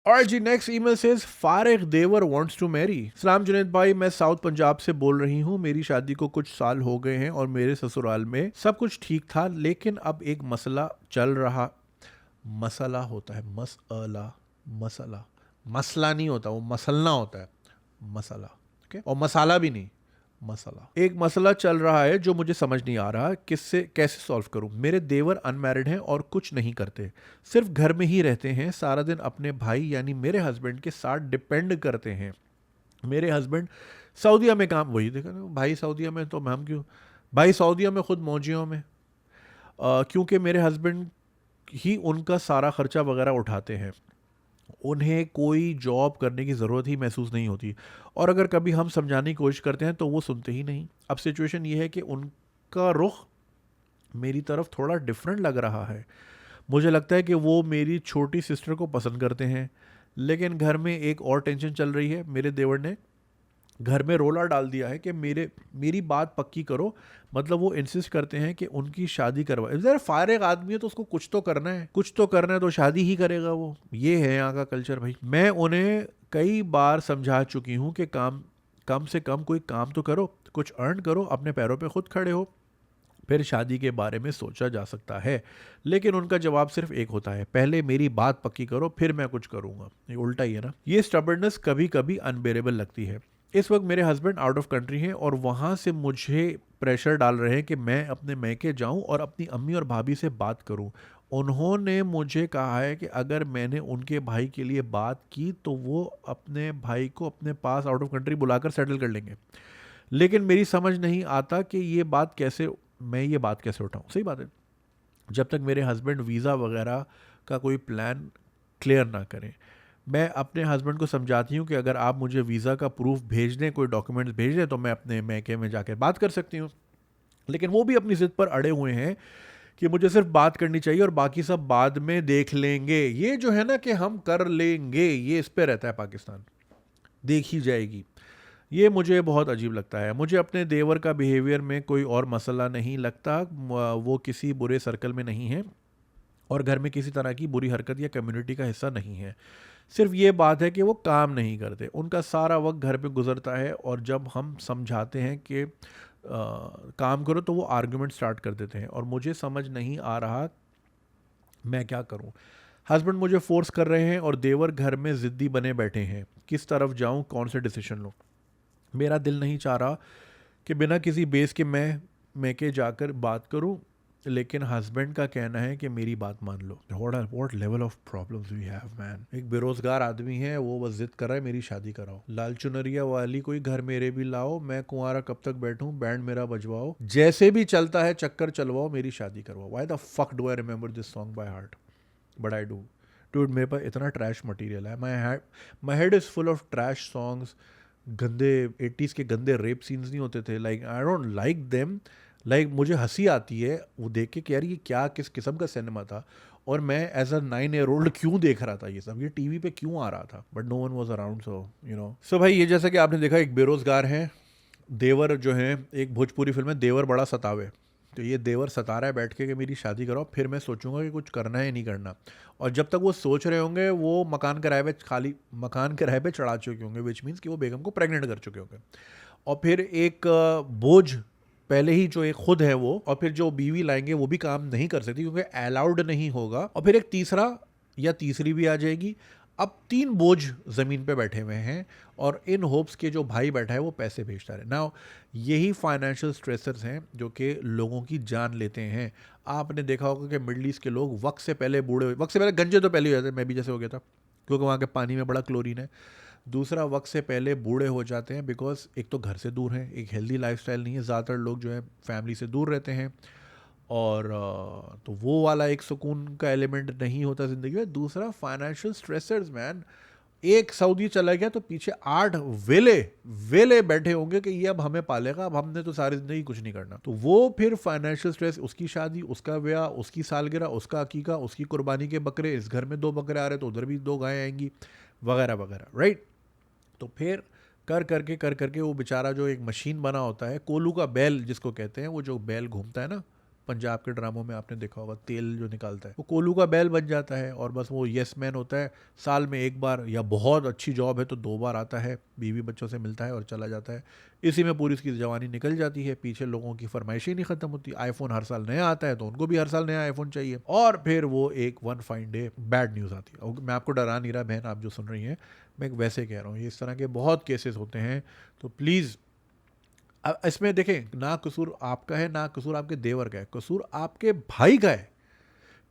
और जी next email says फारिग देवर wants to marry. सलाम जुनैद भाई, मैं साउथ पंजाब से बोल रही हूँ। मेरी शादी को कुछ साल हो गए हैं और मेरे ससुराल में सब कुछ ठीक था, लेकिन अब एक मसला चल रहा। मसला होता है मसला, मसला, मसला नहीं होता, वो मसलना होता है, मसला। ओके, और मसाला भी नहीं, मसला। एक मसला चल रहा है जो मुझे समझ नहीं आ रहा किससे कैसे सॉल्व करूं। मेरे देवर अनमैरिड हैं और कुछ नहीं करते, सिर्फ घर में ही रहते हैं। सारा दिन अपने भाई यानी मेरे हस्बैंड के साथ डिपेंड करते हैं। मेरे हस्बैंड सऊदीया में काम, वही देखा ना, भाई सऊदीया में तो हम क्यों, भाई सऊदीया में खुद मौजियों में। क्योंकि मेरे हस्बैंड ही उनका सारा खर्चा वगैरह उठाते हैं, उन्हें कोई जॉब करने की ज़रूरत ही महसूस नहीं होती। और अगर कभी हम समझाने की कोशिश करते हैं तो वो सुनते ही नहीं। अब सिचुएशन ये है कि उनका रुख मेरी तरफ थोड़ा डिफरेंट लग रहा है। मुझे लगता है कि वो मेरी छोटी सिस्टर को पसंद करते हैं। लेकिन घर में एक और टेंशन चल रही है। मेरे देवर ने घर में रोला डाल दिया है कि मेरी बात पक्की करो। मतलब वो इंसिस्ट करते हैं कि उनकी शादी करवा। जरा फारिग आदमी है तो उसको कुछ तो करना है, कुछ तो करना है, तो शादी ही करेगा वो। ये है यहाँ का कल्चर भाई। मैं उन्हें कई बार समझा चुकी हूँ कि कम से कम कोई काम तो करो, कुछ अर्न करो, अपने पैरों पे खुद खड़े हो, फिर शादी के बारे में सोचा जा सकता है। लेकिन उनका जवाब सिर्फ एक होता है, पहले मेरी बात पक्की करो फिर मैं कुछ करूंगा। ये उल्टा ही है ना। ये स्टबर्डनेस कभी कभी अनबेरेबल लगती है। इस वक्त मेरे हस्बैंड आउट ऑफ कंट्री हैं और वहाँ से मुझे प्रेशर डाल रहे हैं कि मैं अपने मैके जाऊं और अपनी अम्मी और भाभी से बात करूं। उन्होंने मुझे कहा है कि अगर मैंने उनके भाई के लिए बात की तो वो अपने भाई को अपने पास आउट ऑफ कंट्री बुलाकर सेटल कर लेंगे। लेकिन मेरी समझ नहीं आता कि मैं ये बात कैसे उठाऊं। सही बात है, जब तक मेरे हस्बैंड वीज़ा वगैरह का कोई प्लान क्लियर ना करें। मैं अपने हस्बैंड को समझाती हूँ कि अगर आप मुझे वीज़ा का प्रूफ भेज दें, कोई डॉक्यूमेंट्स भेज दें, तो मैं अपने मैके में जाकर बात कर सकती हूँ। लेकिन वो भी अपनी ज़िद पर अड़े हुए हैं कि मुझे सिर्फ बात करनी चाहिए और बाकी सब बाद में देख लेंगे। ये जो है ना कि हम कर लेंगे, ये इस पे रहता है पाकिस्तान, देखी जाएगी। ये मुझे बहुत अजीब लगता है। मुझे अपने देवर का बिहेवियर में कोई और मसला नहीं लगता। वो किसी बुरे सर्कल में नहीं है और घर में किसी तरह की बुरी हरकत या कम्युनिटी का हिस्सा नहीं है। सिर्फ ये बात है कि वो काम नहीं करते, उनका सारा वक्त घर पे गुजरता है और जब हम समझाते हैं कि काम करो तो वो आर्गुमेंट स्टार्ट कर देते हैं और मुझे समझ नहीं आ रहा मैं क्या करूं। हस्बैंड मुझे फोर्स कर रहे हैं और देवर घर में ज़िद्दी बने बैठे हैं। किस तरफ जाऊं, कौन से डिसीजन लूं? मेरा दिल नहीं चाह रहा कि बिना किसी बेस के मैं के जाकर बात करूं, लेकिन हस्बैंड का कहना है कि मेरी बात मान लो। What level of problems we have man. एक बेरोजगार आदमी है, वो बस जिद कर रहा है मेरी शादी कराओ। लाल चुनरिया वाली कोई घर मेरे भी लाओ, मैं कुंवारा कब तक बैठूं, बैंड मेरा बजवाओ, जैसे भी चलता है चक्कर चलवाओ, मेरी शादी करवाओ। Why the fuck do I remember this song by heart, but I do. Dude, मेरे पास इतना ट्रैश मटेरियल है। My head is full of trash songs. गंदे 80s के गंदे रेप सीन्स नहीं होते थे, like I don't like them. Like मुझे हंसी आती है वो देख के कि यार ये क्या किस किस्म का सिनेमा था, और मैं एज अ 9 ईयर ओल्ड क्यों देख रहा था ये सब, ये टीवी पे क्यों आ रहा था, but no one was around. So भाई, ये जैसा कि आपने देखा, एक बेरोजगार है देवर जो है। एक भोजपुरी फिल्म है देवर बड़ा सतावे, तो ये देवर सता रहा है बैठ के कि मेरी शादी कराओ, फिर मैं सोचूंगा कि कुछ करना है नहीं करना। और जब तक वो सोच रहे होंगे वो मकान किराए पे चढ़ा चुके होंगे, विच मीन्स कि वो बेगम को प्रेग्नेंट कर चुके होंगे। और फिर एक बोझ पहले ही जो एक खुद है वो, और फिर जो बीवी लाएंगे वो भी काम नहीं कर सकती क्योंकि अलाउड नहीं होगा। और फिर एक तीसरा या तीसरी भी आ जाएगी। अब 3 बोझ ज़मीन पे बैठे हुए हैं और इन होप्स के जो भाई बैठा है वो पैसे भेजता रहे ना। यही फाइनेंशियल स्ट्रेसर्स हैं जो कि लोगों की जान लेते हैं। आपने देखा होगा कि मिडल ईस्ट के लोग वक्त से पहले गंजे तो पहले ही हो जाते हैं, मैं भी जैसे हो गया था, क्योंकि वहाँ के पानी में बड़ा क्लोरीन है। दूसरा, वक्त से पहले बूढ़े हो जाते हैं बिकॉज एक तो घर से दूर हैं, एक हेल्दी लाइफस्टाइल नहीं है, ज़्यादातर लोग जो है फैमिली से दूर रहते हैं, और तो वो वाला एक सुकून का एलिमेंट नहीं होता ज़िंदगी में। दूसरा, फाइनेंशियल स्ट्रेसर्स मैन। एक सऊदी चला गया तो पीछे 8 वेले वेले बैठे होंगे कि ये अब हमें पालेगा, अब हमने तो सारी जिंदगी कुछ नहीं करना। तो वो फिर फाइनेंशियल स्ट्रेस, उसकी शादी, उसका ब्याह, उसकी सालगिरह, उसका अकीका, उसकी कुर्बानी के बकरे, इस घर में 2 बकरे आ रहे तो उधर भी 2 गायें आएंगी, वगैरह वगैरह, राइट। तो फिर कर करके वो बेचारा जो एक मशीन बना होता है, कोलू का बैल जिसको कहते हैं, वो जो बैल घूमता है ना पंजाब के ड्रामों में आपने देखा होगा, तेल जो निकालता है वो कोलू का बैल बन जाता है और बस वो यस मैन होता है। साल में एक बार या बहुत अच्छी जॉब है तो 2 बार आता है, बीवी बच्चों से मिलता है और चला जाता है। इसी में पूरी उसकी जवानी निकल जाती है, पीछे लोगों की फरमाइशें नहीं खत्म होती। आईफोन हर साल नया आता है तो उनको भी हर साल नया आईफोन चाहिए, और फिर वो एक one fine day bad news आती है। और मैं आपको डरा नहीं रहा बहन, आप जो सुन रही हैं, मैं वैसे कह रहा हूँ, इस तरह के बहुत केसेस होते हैं। तो प्लीज़ इसमें देखें, ना कसूर आपका है ना कसूर आपके देवर का है, कसूर आपके भाई का है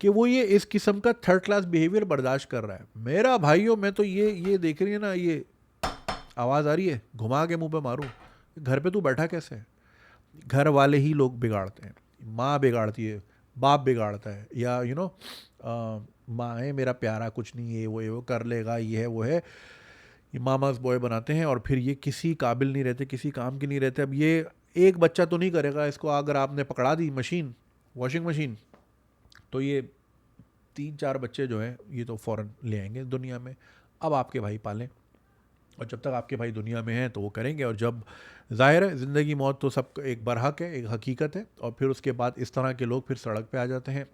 कि वो ये इस किस्म का थर्ड क्लास बिहेवियर बर्दाश्त कर रहा है। मेरा भाइयों, मैं तो ये देख रही है ना, ये आवाज़ आ रही है, घुमा के मुंह पे मारूं, घर पे तू बैठा कैसे है? घर वाले ही लोग बिगाड़ते हैं, माँ बिगाड़ती है, बाप बिगाड़ता है, या माँ है मेरा प्यारा, कुछ नहीं, ये वो कर लेगा, ये है वो है, ये मामास बॉय बनाते हैं और फिर ये किसी काबिल नहीं रहते, किसी काम के नहीं रहते। अब ये एक बच्चा तो नहीं करेगा इसको, अगर आपने पकड़ा दी मशीन, वॉशिंग मशीन, तो ये 3-4 बच्चे जो हैं ये तो फ़ौरन ले आएंगे दुनिया में। अब आपके भाई पालें, और जब तक आपके भाई दुनिया में हैं तो वो करेंगे, और जब ज़ाहिर है ज़िंदगी मौत तो सब एक बरहक है, एक हकीकत है, और फिर उसके बाद इस तरह के लोग फिर सड़क पे आ जाते हैं,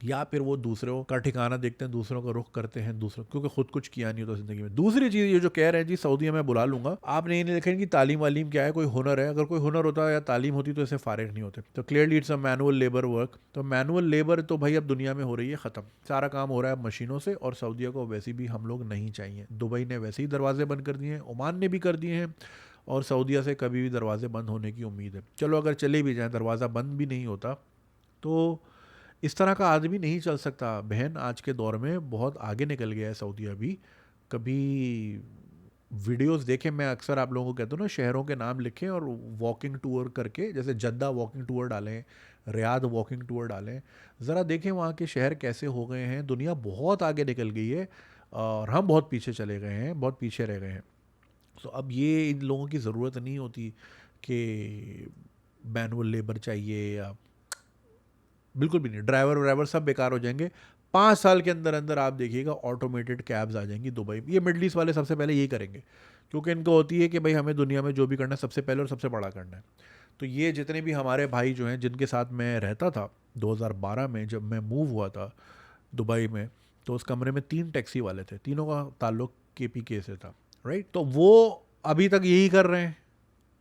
या फिर वो दूसरों का ठिकाना देखते हैं, दूसरों का रुख करते हैं, दूसरों, क्योंकि खुद कुछ किया नहीं होता ज़िंदगी में। दूसरी चीज़ ये जो कह रहे हैं जी सऊदीया में बुला लूँगा, आपने ये नहीं देखा कि तालीम वालीम क्या है, कोई हुनर है, अगर कोई हुनर होता या तालीम होती तो ऐसे फारिग नहीं होते। तो clearly it's a manual labour work. तो मैनुअल लेबर तो भाई अब दुनिया में हो रही है ख़त्म, सारा काम हो रहा है मशीनों से, और सऊदीया को वैसे भी हम लोग नहीं चाहिए। दुबई ने वैसे ही दरवाजे बंद कर दिए हैं, ओमान ने भी कर दिए हैं, और सऊदीया से कभी भी दरवाजे बंद होने की उम्मीद है। चलो अगर चले भी जाएँ, दरवाज़ा बंद भी नहीं होता, तो इस तरह का आदमी नहीं चल सकता बहन। आज के दौर में बहुत आगे निकल गया है सऊदीया भी। कभी वीडियोस देखें, मैं अक्सर आप लोगों को कहता हूँ ना, शहरों के नाम लिखें और वॉकिंग टूर करके, जैसे जद्दा वॉकिंग टूर डालें, रियाद वॉकिंग टूर डालें, ज़रा देखें वहाँ के शहर कैसे हो गए हैं। दुनिया बहुत आगे निकल गई है और हम बहुत पीछे चले गए हैं, बहुत पीछे रह गए हैं। तो अब ये इन लोगों की ज़रूरत नहीं होती कि मैनुअल लेबर चाहिए, या बिल्कुल भी नहीं, ड्राइवर व्राइवर सब बेकार हो जाएंगे। 5 साल के अंदर अंदर आप देखिएगा ऑटोमेटेड कैब्स आ जाएंगी दुबई में। ये मिडल ईस्ट वाले सबसे पहले यही करेंगे, क्योंकि इनको होती है कि भाई हमें दुनिया में जो भी करना है सबसे पहले और सबसे बड़ा करना है। तो ये जितने भी हमारे भाई जो हैं, जिनके साथ मैं रहता था 2012 में, जब मैं मूव हुआ था दुबई में, तो उस कमरे में 3 टैक्सी वाले थे, तीनों का ताल्लुक KPK से था, राइट। तो वो अभी तक यही कर रहे हैं,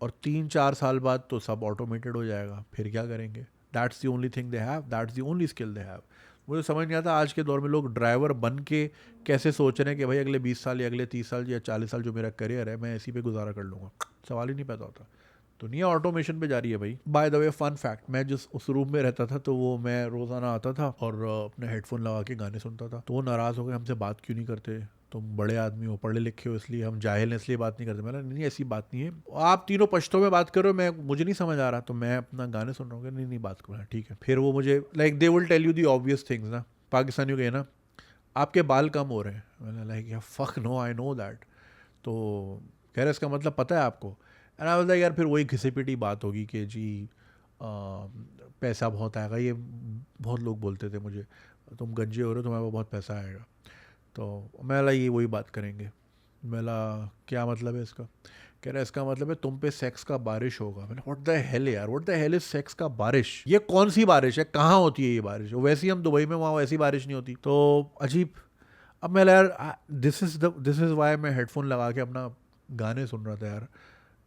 और 3-4 साल बाद तो सब ऑटोमेटेड हो जाएगा, फिर क्या करेंगे? That's the only thing they have, that's the only skill they have. मुझे समझ नहीं आता आज के दौर में लोग ड्राइवर बन के कैसे सोच रहे हैं कि भाई अगले 20 साल या अगले 30 साल या 40 साल जो मेरा करियर है, मैं इसी पे गुजारा कर लूँगा। सवाल ही नहीं पैदा होता। दुनिया ऑटोमेशन पे जा रही है भाई। By the way fun fact, मैं जिस उस रूम में रहता था, तो वो मैं रोज़ाना आता था और अपने हेडफोन लगा के गाने सुनता था। तो वो नाराज़ हो गए, हमसे बात क्यों नहीं करते, तुम बड़े आदमी हो, पढ़े लिखे हो, इसलिए हम जाहिल हैं इसलिए बात नहीं करते। मैंने नहीं, ऐसी बात नहीं है, आप तीनों पश्तो में बात करो, मैं मुझे नहीं समझ आ रहा, तो मैं अपना गाने सुन रहा हूँ। नहीं नहीं, बात करो, ठीक है। फिर वो मुझे like they will tell you the obvious things ना, पाकिस्तानियों के ना, आपके बाल कम हो रहे हैं। मैंने लाइक या fuck no, I know that. तो कह रहे इसका मतलब पता है आपको? एंड आई वाज लाइक यार, फिर वही घिसी पिटी बात होगी कि जी पैसा बहुत आएगा। ये बहुत लोग बोलते थे मुझे, तुम गंजे हो रहे हो, तुम्हारे पास बहुत पैसा आएगा। तो मैं ला ये वही बात करेंगे। मैं ला क्या मतलब है इसका? कह रहा इसका मतलब है तुम पे सेक्स का बारिश होगा। मैंने व्हाट द हेल यार, what the hell is sex का बारिश? ये कौन सी बारिश है, कहाँ होती है ये बारिश? वैसे ही हम दुबई में, वहाँ वैसी बारिश नहीं होती। तो अजीब। अब मैं यार, दिस इज़ वाई मैं हेडफोन लगा के अपना गाने सुन रहा था यार,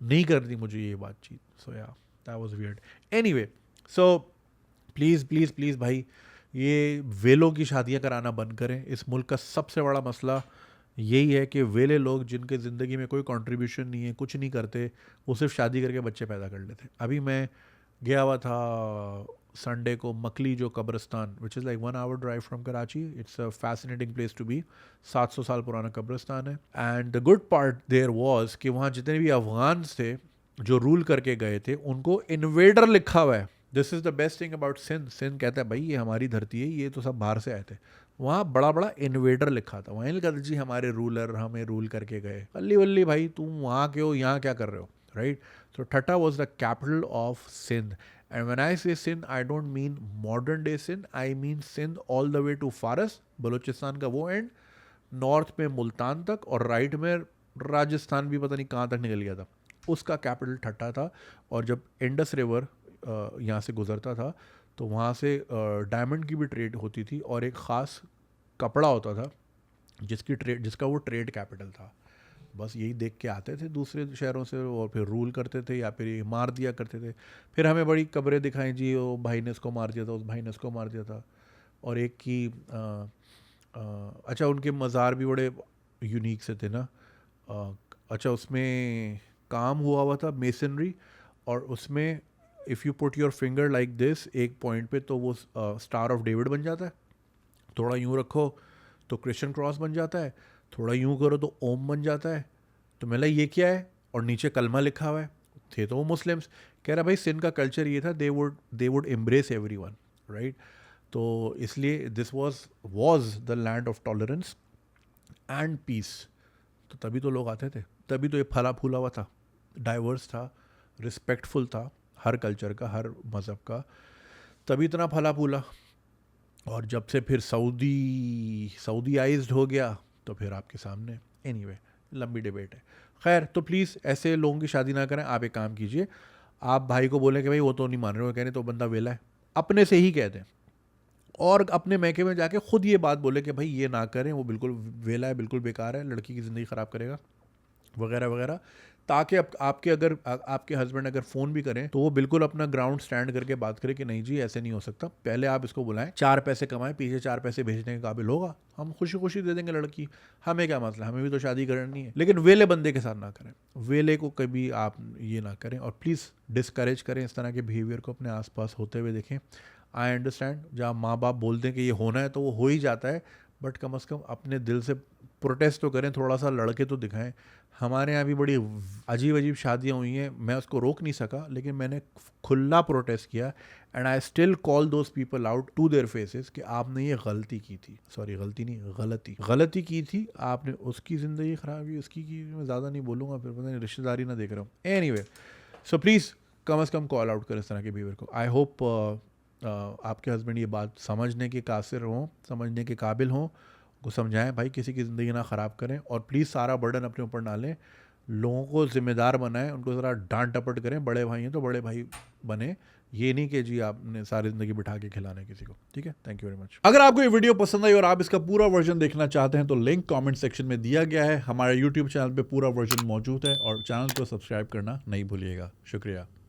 नहीं करती मुझे ये बातचीत। सो या that was weird. Anyway, so please please please भाई, ये वेलों की शादियां कराना बंद करें। इस मुल्क का सबसे बड़ा मसला यही है कि वेले लोग जिनके ज़िंदगी में कोई कंट्रीब्यूशन नहीं है, कुछ नहीं करते, वो सिर्फ शादी करके बच्चे पैदा कर लेते। अभी मैं गया हुआ था संडे को मकली जो कब्रिस्तान, which is like 1 hour drive from Karachi. It's a fascinating place to be. 700 साल पुराना कब्रिस्तान है। And the good part there was कि वहाँ जितने भी अफगान थे जो रूल करके गए थे, उनको इन्वेडर लिखा हुआ है। This is the best thing about Sindh. Sindh कहता है भाई ये हमारी धरती है, ये तो सब बाहर से आए थे। वहाँ बड़ा बड़ा इन्वेडर लिखा था, वहीं लिखा था जी हमारे रूलर हमें रूल करके गए। अल्ली वल्ली भाई, तुम वहाँ के हो, यहाँ क्या कर रहे हो, right? So Thatta was the capital of Sindh. And when I say Sindh, I don't mean modern day Sindh. I mean Sindh all the way to Faras, Balochistan का वो एंड, नॉर्थ में मुल्तान तक, और राइट में राजस्थान भी पता नहीं कहाँ तक निकल गया था। उसका कैपिटल ठट्टा था। और जब इंडस रिवर यहाँ से गुजरता था, तो वहाँ से डायमंड की भी ट्रेड होती थी और एक ख़ास कपड़ा होता था जिसका वो ट्रेड कैपिटल था। बस यही देख के आते थे दूसरे शहरों से और फिर रूल करते थे या फिर ये मार दिया करते थे। फिर हमें बड़ी कब्रें दिखाई जी, वो भाई ने इसको मार दिया था, उस भाई ने इसको मार दिया था। और एक की अच्छा उनके मज़ार भी बड़े यूनिक से थे ना। अच्छा उसमें काम हुआ था मेसनरी, और उसमें if you put your finger like this एक पॉइंट पे तो वो स्टार ऑफ डेविड बन जाता है। थोड़ा यूँ रखो तो क्रिश्चियन क्रॉस बन जाता है, थोड़ा यूँ करो तो ओम बन जाता है। तो मैं ये क्या है, और नीचे कलमा लिखा हुआ है। थे तो वो मुस्लिम्स। कह रहा भाई सिंध का कल्चर ये था, they would embrace everyone, right. तो इसलिए this was the land of tolerance and peace. तो तभी तो लोग आते थे, तभी तो ये फला फूला हुआ था, डाइवर्स था, रिस्पेक्टफुल था हर कल्चर का, हर मज़हब का, तभी इतना फला फूला। और जब से फिर सऊदीआइज्ड हो गया तो फिर आपके सामने एनीवे लंबी डिबेट है। खैर, तो प्लीज़ ऐसे लोगों की शादी ना करें। आप एक काम कीजिए, आप भाई को बोलें कि भाई वो तो नहीं मान रहे हो, कह रहे तो बंदा वेला है, अपने से ही कह दें। और अपने मैके में जाके खुद ये बात बोले कि भाई ये ना करें, वो बिल्कुल वेला है, बिल्कुल बेकार है, लड़की की ज़िंदगी ख़राब करेगा वगैरह वगैरह। ताकि आपके हस्बैंड अगर फ़ोन भी करें तो वो बिल्कुल अपना ग्राउंड स्टैंड करके बात करें कि नहीं जी ऐसे नहीं हो सकता। पहले आप इसको बुलाएं, 4 पैसे कमाएं, पीछे 4 पैसे भेजने के काबिल होगा, हम खुशी खुशी दे देंगे लड़की, हमें क्या मसला, हमें भी तो शादी करनी है। लेकिन वेले बंदे के साथ ना करें, वेले को कभी आप ये ना करें। और प्लीज़ डिस्करेज करें इस तरह के बिहेवियर को, अपने आसपास होते हुए देखें। आई अंडरस्टैंड जहाँ माँ बाप बोलते हैं कि ये होना है तो वो हो ही जाता है, बट कम से कम अपने दिल से प्रोटेस्ट तो करें, थोड़ा सा लड़के तो दिखाएं। हमारे यहाँ भी बड़ी अजीब अजीब शादियाँ हुई हैं, मैं उसको रोक नहीं सका, लेकिन मैंने खुला प्रोटेस्ट किया। And I still call those people out to their faces कि आपने ये गलती की थी, सॉरी गलती नहीं, गलती की थी आपने, उसकी ज़िंदगी ख़राब हुई, उसकी की, मैं ज़्यादा नहीं बोलूँगा, फिर पता नहीं रिश्तेदारी ना देख रहा हूँ। एनीवे, सो प्लीज़ कम से कम कॉल आउट करें इस तरह के बिहेवियर को। आई होप आपके हस्बैंड ये बात समझने के कासिर हों, समझने के काबिल हों, को समझाएं भाई किसी की ज़िंदगी ना ख़राब करें। और प्लीज़ सारा बर्डन अपने ऊपर ना लें, लोगों को ज़िम्मेदार बनाएं, उनको ज़रा डांट डपट करें। बड़े भाई हैं तो बड़े भाई बने, ये नहीं कि जी आपने सारी ज़िंदगी बिठा के खिलाना किसी को। ठीक है, थैंक यू वेरी मच। अगर आपको ये वीडियो पसंद आई और आप इसका पूरा वर्जन देखना चाहते हैं तो लिंक कमेंट सेक्शन में दिया गया है। हमारे यूट्यूब चैनल पे पूरा वर्जन मौजूद है और चैनल को सब्सक्राइब करना नहीं भूलिएगा। शुक्रिया।